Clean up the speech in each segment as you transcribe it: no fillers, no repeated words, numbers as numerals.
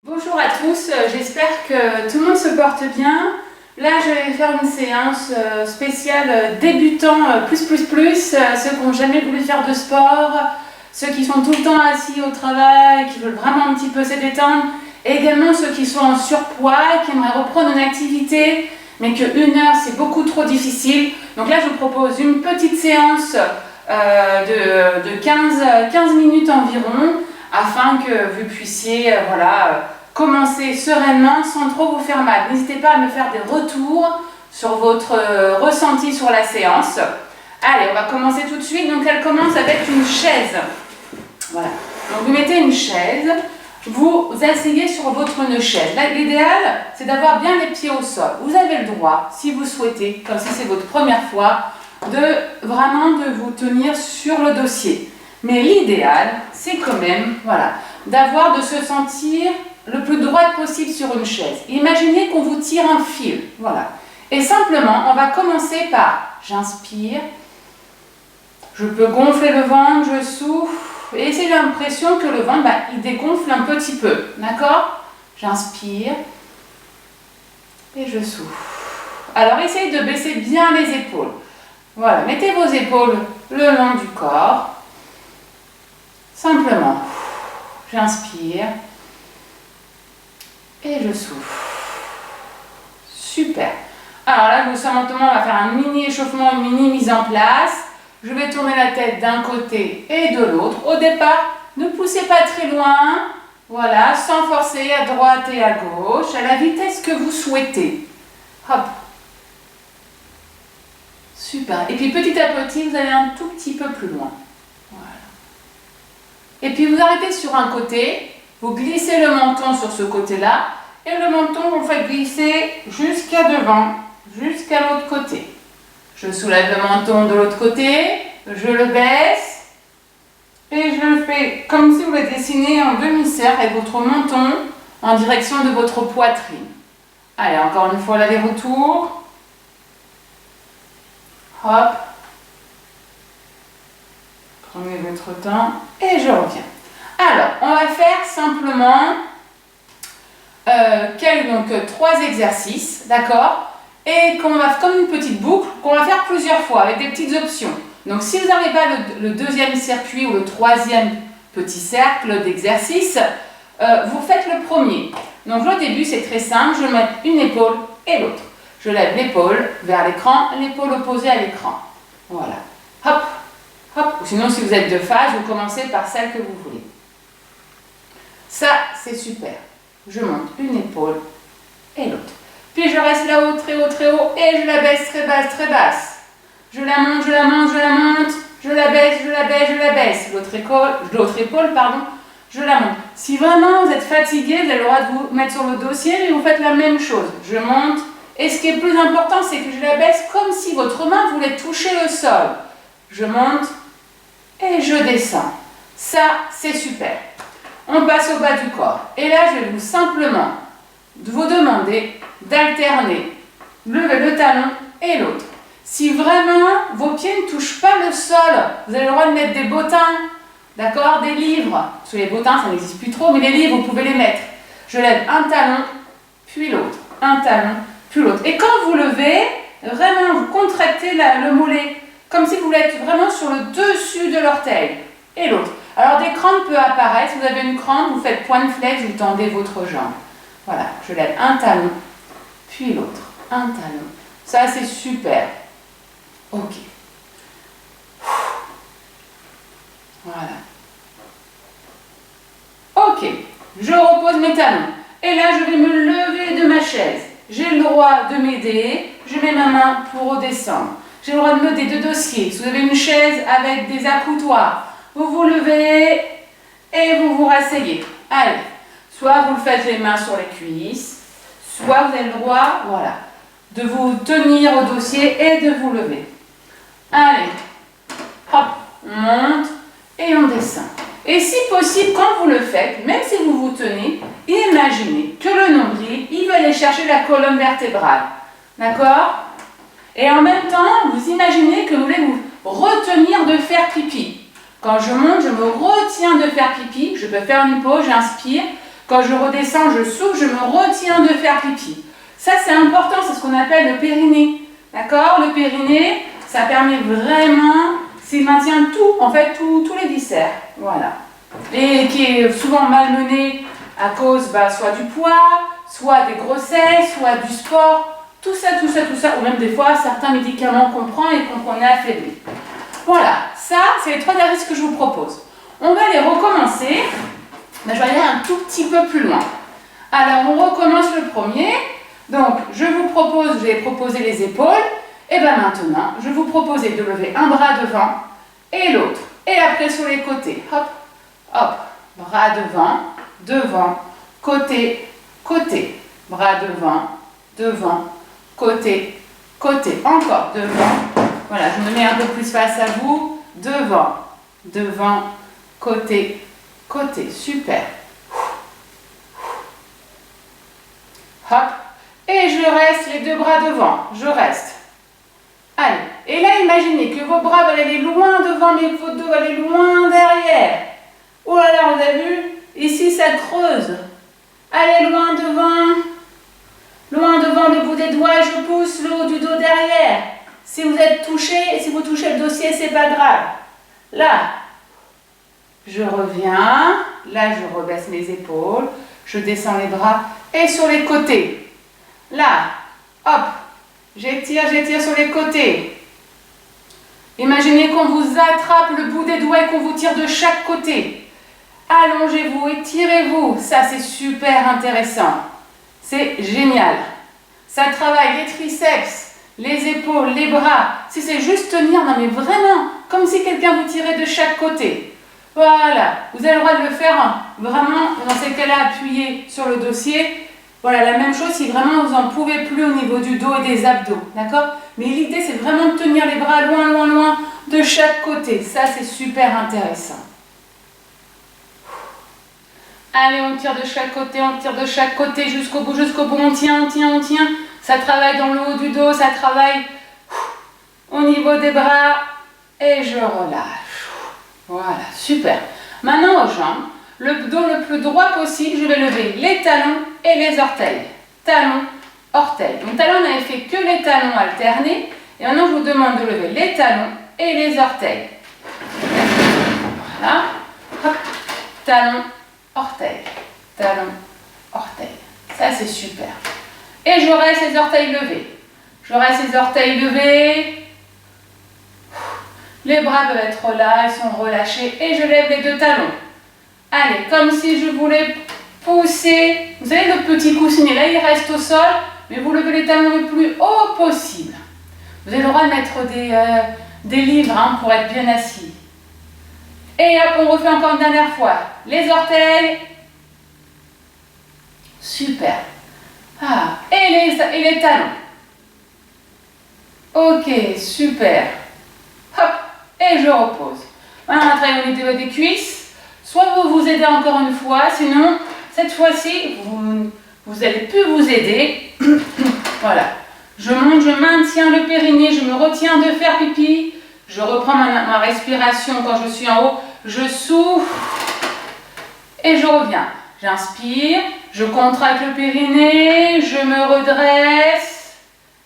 Bonjour à tous, j'espère que tout le monde se porte bien. Là, je vais faire une séance spéciale débutant ceux qui n'ont jamais voulu faire de sport, ceux qui sont tout le temps assis au travail, qui veulent vraiment un petit peu se détendre, et également ceux qui sont en surpoids, qui aimeraient reprendre une activité, mais que 1 heure c'est beaucoup trop difficile. Donc là, je vous propose une petite séance de 15 minutes environ, afin que vous puissiez commencer sereinement sans trop vous faire mal. N'hésitez pas à me faire des retours sur votre ressenti sur la séance. Allez, on va commencer tout de suite. Donc elle commence avec une chaise. Voilà. Donc vous mettez une chaise, vous asseyez sur votre chaise. Là, l'idéal, c'est d'avoir bien les pieds au sol. Vous avez le droit, si vous souhaitez, comme si c'est votre première fois, de vous tenir sur le dossier. Mais l'idéal, c'est quand même, de se sentir le plus droite possible sur une chaise. Imaginez qu'on vous tire un fil, voilà. Et simplement, on va commencer par, j'inspire, je peux gonfler le ventre, je souffle, et si j'ai l'impression que le ventre, il dégonfle un petit peu, d'accord? J'inspire, et je souffle. Alors, essayez de baisser bien les épaules. Voilà, mettez vos épaules le long du corps. Simplement, j'inspire et je souffle. Super. Alors là, on va faire un mini échauffement, une mini mise en place. Je vais tourner la tête d'un côté et de l'autre. Au départ, ne poussez pas très loin. Voilà, sans forcer à droite et à gauche, à la vitesse que vous souhaitez. Hop. Super. Et puis petit à petit, vous allez un tout petit peu plus loin. Voilà. Et puis vous arrêtez sur un côté, vous glissez le menton sur ce côté-là, et le menton, vous le faites glisser jusqu'à devant, jusqu'à l'autre côté. Je soulève le menton de l'autre côté, je le baisse, et je le fais comme si vous le dessinez en demi-cercle avec votre menton en direction de votre poitrine. Allez, encore une fois l'aller-retour. Hop. Prenez votre temps et je reviens. Alors, on va faire simplement 3 exercices, d'accord? Et qu'on va comme une petite boucle qu'on va faire plusieurs fois avec des petites options. Donc, si vous n'avez pas le deuxième circuit ou le troisième petit cercle d'exercice, vous faites le premier. Donc, le début, c'est très simple. Je mets une épaule et l'autre. Je lève l'épaule vers l'écran, l'épaule opposée à l'écran. Voilà. Hop. Hop. Sinon, si vous êtes de face, vous commencez par celle que vous voulez. Ça, c'est super. Je monte une épaule et l'autre. Puis je reste là-haut, très haut, très haut, et je la baisse très basse, très basse. Je la monte, je la monte, je la monte, je la baisse, je la baisse, je la baisse. L'autre épaule, je la monte. Si vraiment vous êtes fatigué, vous avez le droit de vous mettre sur le dossier, mais vous faites la même chose. Je monte, et ce qui est plus important, c'est que je la baisse comme si votre main voulait toucher le sol. Je monte, et je descends. Ça, c'est super. On passe au bas du corps. Et là, je vais simplement vous demander d'alterner le talon et l'autre. Si vraiment vos pieds ne touchent pas le sol, vous avez le droit de mettre des bottins, d'accord, des livres. Parce que les bottins, ça n'existe plus trop, mais les livres, vous pouvez les mettre. Je lève un talon, puis l'autre. Un talon, puis l'autre. Et quand vous levez, vraiment, vous contractez le mollet, comme si vous voulez être vraiment sur le dessus de l'orteil. Et l'autre. Alors des crampes peuvent apparaître. Si vous avez une crampe, vous faites point de flex, vous tendez votre jambe. Voilà, je lève un talon, puis l'autre. Un talon. Ça, c'est super. Ok. Voilà. Ok. Je repose mes talons. Et là, je vais me lever de ma chaise. J'ai le droit de m'aider. Je mets ma main pour redescendre. J'ai le droit de me mettre des dossiers. Si vous avez une chaise avec des accoutoirs, vous vous levez et vous vous rasseyez. Allez, soit vous le faites les mains sur les cuisses, soit vous avez le droit, de vous tenir au dossier et de vous lever. Allez, hop, on monte et on descend. Et si possible, quand vous le faites, même si vous vous tenez, imaginez que le nombril, il va aller chercher la colonne vertébrale. D'accord? Et en même temps, vous imaginez que vous voulez vous retenir de faire pipi. Quand je monte, je me retiens de faire pipi. Je peux faire une pause, j'inspire. Quand je redescends, je souffle, je me retiens de faire pipi. Ça, c'est important, c'est ce qu'on appelle le périnée. D'accord? Le périnée, ça permet vraiment, s'il maintient tout, en fait, tous les viscères. Voilà. Et qui est souvent malmené à cause soit du poids, soit des grossesses, soit du sport. Tout ça, ou même des fois, certains médicaments qu'on prend et qu'on est affaibli. Voilà, ça, c'est les 3 exercices que je vous propose. On va les recommencer. Je vais aller un tout petit peu plus loin. Alors, on recommence le premier. Donc, je vais proposer les épaules. Et bien maintenant, je vais vous proposer de lever un bras devant et l'autre. Et après sur les côtés. Hop, hop. Bras devant, devant, côté, côté. Bras devant, devant, côté, côté. Encore devant. Voilà, je me mets un peu plus face à vous. Devant, devant, côté, côté. Super. Hop. Et je reste les 2 bras devant. Je reste. Allez. Et là, imaginez que vos bras vont aller loin devant, mais vos dos vont aller loin derrière. Oh là là, vous avez vu? Ici, ça creuse. Allez loin devant. Loin devant le bout des doigts. Je pousse le haut du dos derrière. Si vous êtes touché, si vous touchez le dossier, c'est pas grave. Là, je reviens. Là, je rebaisse mes épaules. Je descends les bras. Et sur les côtés. Là, hop. J'étire sur les côtés. Imaginez qu'on vous attrape le bout des doigts et qu'on vous tire de chaque côté. Allongez-vous, étirez-vous. Ça, c'est super intéressant. C'est génial. Ça travaille les triceps, les épaules, les bras. Si c'est juste tenir, non mais vraiment, comme si quelqu'un vous tirait de chaque côté. Voilà. Vous avez le droit de le faire vraiment, dans ces cas-là, appuyé sur le dossier. Voilà, la même chose si vraiment vous n'en pouvez plus au niveau du dos et des abdos, d'accord? Mais l'idée, c'est vraiment de tenir les bras loin, loin, loin de chaque côté. Ça, c'est super intéressant. Allez, on tire de chaque côté jusqu'au bout, on tient. Ça travaille dans le haut du dos, ça travaille au niveau des bras et je relâche. Voilà, super. Maintenant, aux jambes. Le dos le plus droit possible, je vais lever les talons et les orteils. Talons, orteils. Donc talons, on n'avait fait que les talons alternés. Et maintenant, je vous demande de lever les talons et les orteils. Voilà. Hop. Talons, orteils. Talons, orteils. Ça, c'est super. Et je reste les orteils levés. Les bras peuvent être là, ils sont relâchés. Et je lève les 2 talons. Allez, comme si je voulais pousser. Vous avez le petit coussinet, là il reste au sol, mais vous levez les talons le plus haut possible. Vous avez le droit de mettre des livres pour être bien assis. Et hop, on refait encore une dernière fois. Les orteils. Super. Ah, et les talons. Ok, super. Hop, et je repose. Maintenant, on va travailler au niveau des cuisses. Soit vous vous aidez encore une fois, sinon, cette fois-ci, vous allez plus vous aider. Voilà. Je monte, je maintiens le périnée, je me retiens de faire pipi. Je reprends ma respiration quand je suis en haut. Je souffle et je reviens. J'inspire, je contracte le périnée, je me redresse.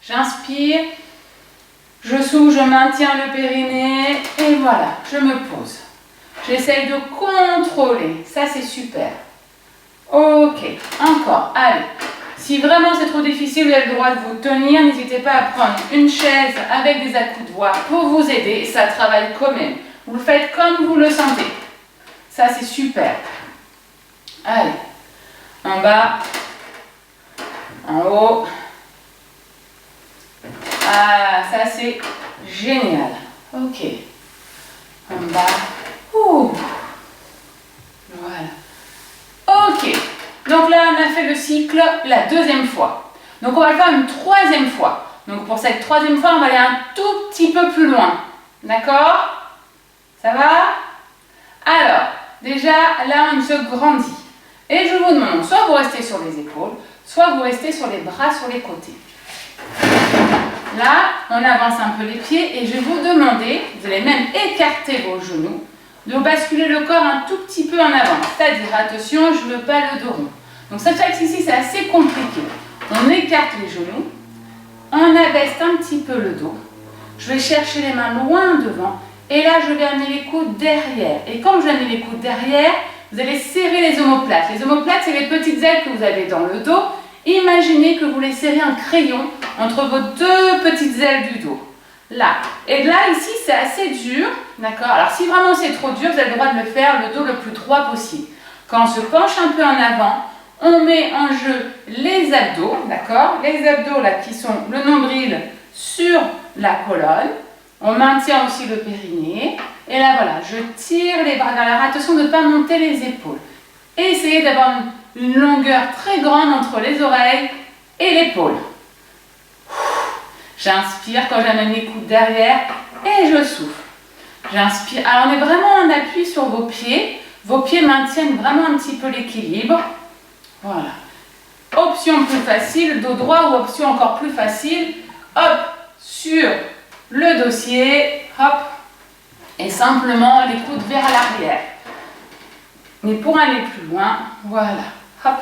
J'inspire, je souffle, je maintiens le périnée et voilà, je me pose. J'essaye de contrôler. Ça, c'est super. Ok. Encore. Allez. Si vraiment c'est trop difficile, vous avez le droit de vous tenir. N'hésitez pas à prendre une chaise avec des accoudoirs pour vous aider. Ça travaille quand même. Vous le faites comme vous le sentez. Ça, c'est super. Allez. En bas. En haut. Ah, ça, c'est génial. Ok. En bas. Ouh. Voilà. Ok. Donc là, on a fait le cycle la 2e fois. Donc on va le faire une 3e fois. Donc pour cette 3e fois, on va aller un tout petit peu plus loin. D'accord? Ça va? Alors, déjà, là, on se grandit. Et je vous demande, soit vous restez sur les épaules, soit vous restez sur les bras, sur les côtés. Là, on avance un peu les pieds et je vais vous demander, vous allez même écarter vos genoux, de basculer le corps un tout petit peu en avant. C'est-à-dire, attention, je ne veux pas le dos rond. Donc cette axe-ci, c'est assez compliqué. On écarte les genoux, on abaisse un petit peu le dos. Je vais chercher les mains loin devant. Et là, je vais amener les coudes derrière. Et quand je vais amener les coudes derrière, vous allez serrer les omoplates. Les omoplates, c'est les petites ailes que vous avez dans le dos. Imaginez que vous les serrez un crayon entre vos deux petites ailes du dos. Là. Et là, ici, c'est assez dur. D'accord? Alors, si vraiment c'est trop dur, vous avez le droit de le faire le dos le plus droit possible. Quand on se penche un peu en avant, on met en jeu les abdos. D'accord? Les abdos, là, qui sont le nombril sur la colonne. On maintient aussi le périnée. Et là, voilà, je tire les bras vers l'arrière. Attention de ne pas monter les épaules. Et essayez d'avoir une longueur très grande entre les oreilles et l'épaule. J'inspire quand j'amène les coudes derrière et je souffle. J'inspire. Alors, on est vraiment en appui sur vos pieds. Vos pieds maintiennent vraiment un petit peu l'équilibre. Voilà. Option plus facile, dos droit, ou option encore plus facile. Hop, sur le dossier, hop, et simplement les coudes vers l'arrière. Mais pour aller plus loin, voilà, hop,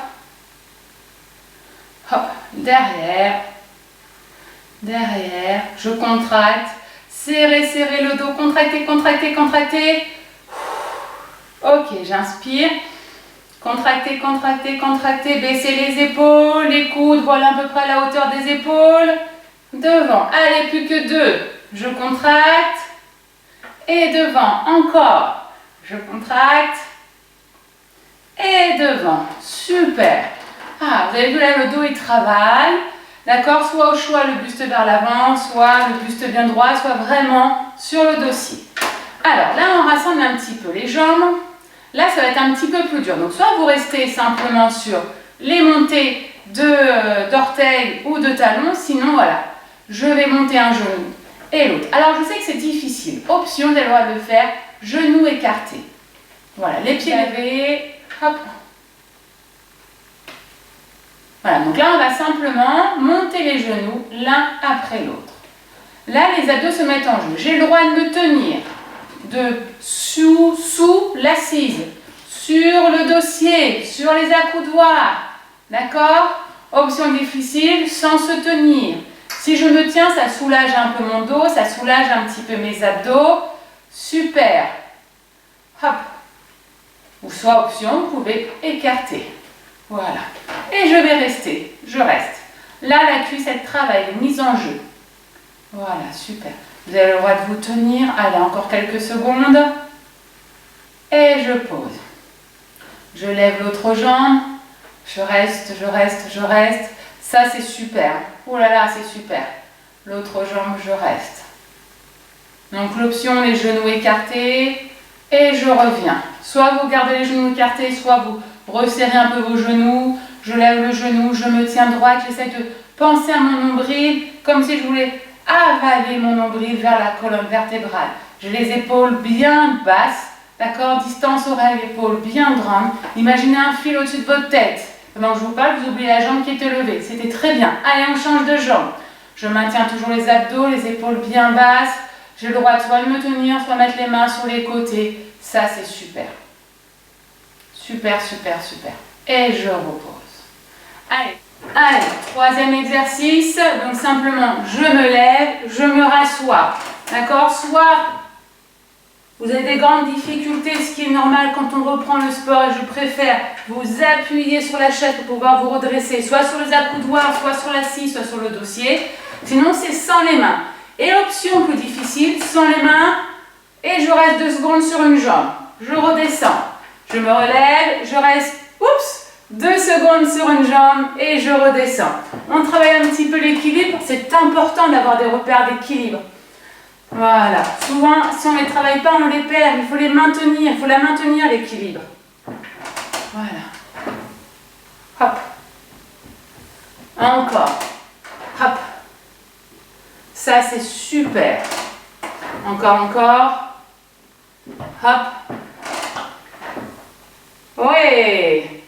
hop, derrière, derrière, je contracte, serrez, serrez le dos, contractez, contractez, contractez. Ok, j'inspire, contractez, contractez, contractez, baissez les épaules, les coudes, voilà à peu près à la hauteur des épaules. Devant, allez, plus que deux. Je contracte. Et devant, encore. Je contracte. Et devant. Super. Ah, vous avez vu là, le dos, il travaille. D'accord? Soit au choix, le buste vers l'avant, soit le buste bien droit, soit vraiment sur le dossier. Alors, là, on rassemble un petit peu les jambes. Là, ça va être un petit peu plus dur. Donc, soit vous restez simplement sur les montées d'orteils ou de talons. Sinon, voilà. Je vais monter un genou et l'autre. Alors, je sais que c'est difficile. Option, vous avez le droit de le faire. Genoux écartés. Voilà, les pieds levés. Hop. Voilà, donc là, on va simplement monter les genoux l'un après l'autre. Là, les abdos se mettent en jeu. J'ai le droit de me tenir sous l'assise, sur le dossier, sur les accoudoirs. D'accord? Option difficile, sans se tenir. Si je me tiens, ça soulage un peu mon dos, ça soulage un petit peu mes abdos. Super. Hop. Ou soit option, vous pouvez écarter. Voilà. Et je vais rester. Je reste. Là, la cuisse, elle travaille, elle est mise en jeu. Voilà, super. Vous avez le droit de vous tenir. Allez, encore quelques secondes. Et je pose. Je lève l'autre jambe. Je reste, je reste, je reste. Ça, c'est super. Oh là là, c'est super. L'autre jambe, je reste. Donc, l'option, les genoux écartés. Et je reviens. Soit vous gardez les genoux écartés, soit vous resserrez un peu vos genoux. Je lève le genou, je me tiens droite. J'essaie de penser à mon nombril, comme si je voulais avaler mon nombril vers la colonne vertébrale. J'ai les épaules bien basses. D'accord? Distance oreille-épaule bien grande. Imaginez un fil au-dessus de votre tête. Pendant que je vous parle, vous oubliez la jambe qui était levée. C'était très bien. Allez, on change de jambe. Je maintiens toujours les abdos, les épaules bien basses. J'ai le droit de soit de me tenir, soit mettre les mains sur les côtés. Ça, c'est super. Super, super, super. Et je repose. Allez. Allez, troisième exercice. Donc, simplement, je me lève, je me rassois. D'accord? Soit vous avez des grandes difficultés, ce qui est normal quand on reprend le sport, et je préfère vous appuyer sur la chaise pour pouvoir vous redresser, soit sur les accoudoirs, soit sur l'assise, soit sur le dossier. Sinon, c'est sans les mains. Et option plus difficile, sans les mains, et je reste 2 secondes sur une jambe. Je redescends. Je me relève, je reste, 2 secondes sur une jambe et je redescends. On travaille un petit peu l'équilibre. C'est important d'avoir des repères d'équilibre. Voilà. Souvent, si on ne les travaille pas, on les perd. Il faut les maintenir. Il faut la maintenir, l'équilibre. Voilà. Hop. Encore. Hop. Ça, c'est super. Encore, encore. Hop. Ouais.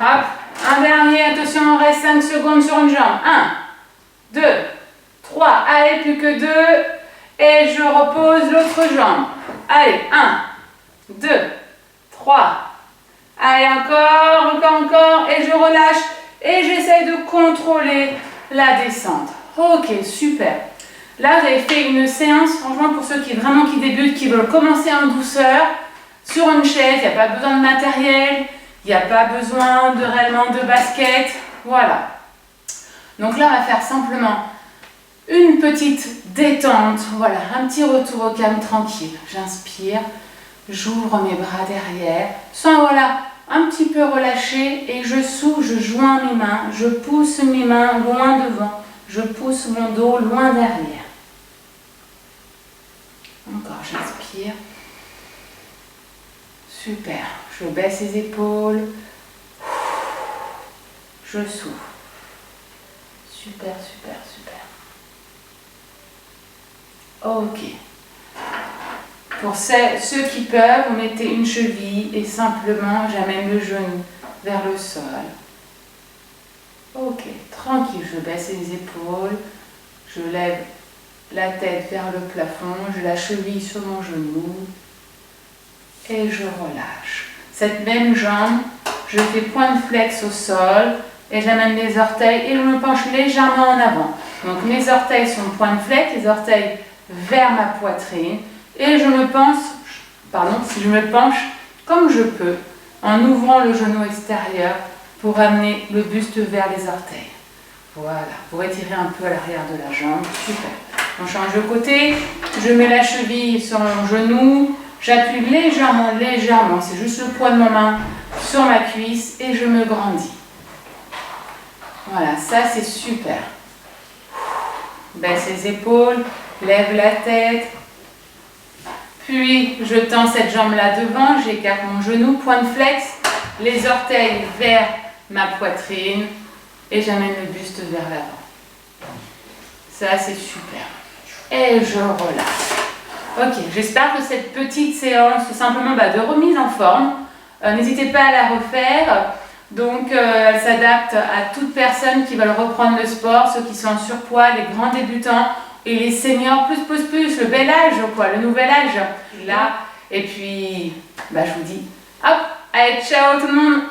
Hop. Un dernier. Attention, on reste 5 secondes sur une jambe. 1, 2, 3. Allez, plus que 2. Et je repose l'autre jambe. Allez, 1, 2, 3. Allez, encore, et je relâche, et j'essaye de contrôler la descente. Ok, super. Là, vous avez fait une séance, franchement, pour ceux qui débutent, qui veulent commencer en douceur, sur une chaise, il n'y a pas besoin de matériel, il n'y a pas besoin réellement de basket, voilà. Donc là, on va faire simplement une petite détente, voilà, un petit retour au calme tranquille. J'inspire, j'ouvre mes bras derrière, sans, voilà, un petit peu relâcher, et je souffle, je joins mes mains, je pousse mes mains loin devant, je pousse mon dos loin derrière. Encore, j'inspire. Super, je baisse les épaules, je souffle. Super. Ok. Pour ceux qui peuvent, vous mettez une cheville et simplement j'amène le genou vers le sol. Ok, tranquille, je baisse les épaules, je lève la tête vers le plafond, je la cheville sur mon genou et je relâche. Cette même jambe, je fais point de flex au sol et j'amène les orteils et je me penche légèrement en avant. Donc mes orteils sont point de flex, les orteils vers ma poitrine et je me penche comme je peux en ouvrant le genou extérieur pour amener le buste vers les orteils. Voilà, vous retirez un peu à l'arrière de la jambe, super. On change de côté, je mets la cheville sur mon genou, j'appuie légèrement, c'est juste le poids de ma main sur ma cuisse et je me grandis. Voilà, ça c'est super. Baisse les épaules, lève la tête, puis je tends cette jambe-là devant, j'écarte mon genou, point de flex, les orteils vers ma poitrine et j'amène le buste vers l'avant. Ça c'est super. Et je relâche. Ok, j'espère que cette petite séance, simplement de remise en forme, n'hésitez pas à la refaire. Donc, elle s'adapte à toute personne qui veut reprendre le sport, ceux qui sont en surpoids, les grands débutants et les seniors plus, le bel âge, quoi, le nouvel âge. Là, et puis, je vous dis, hop, allez, ciao tout le monde!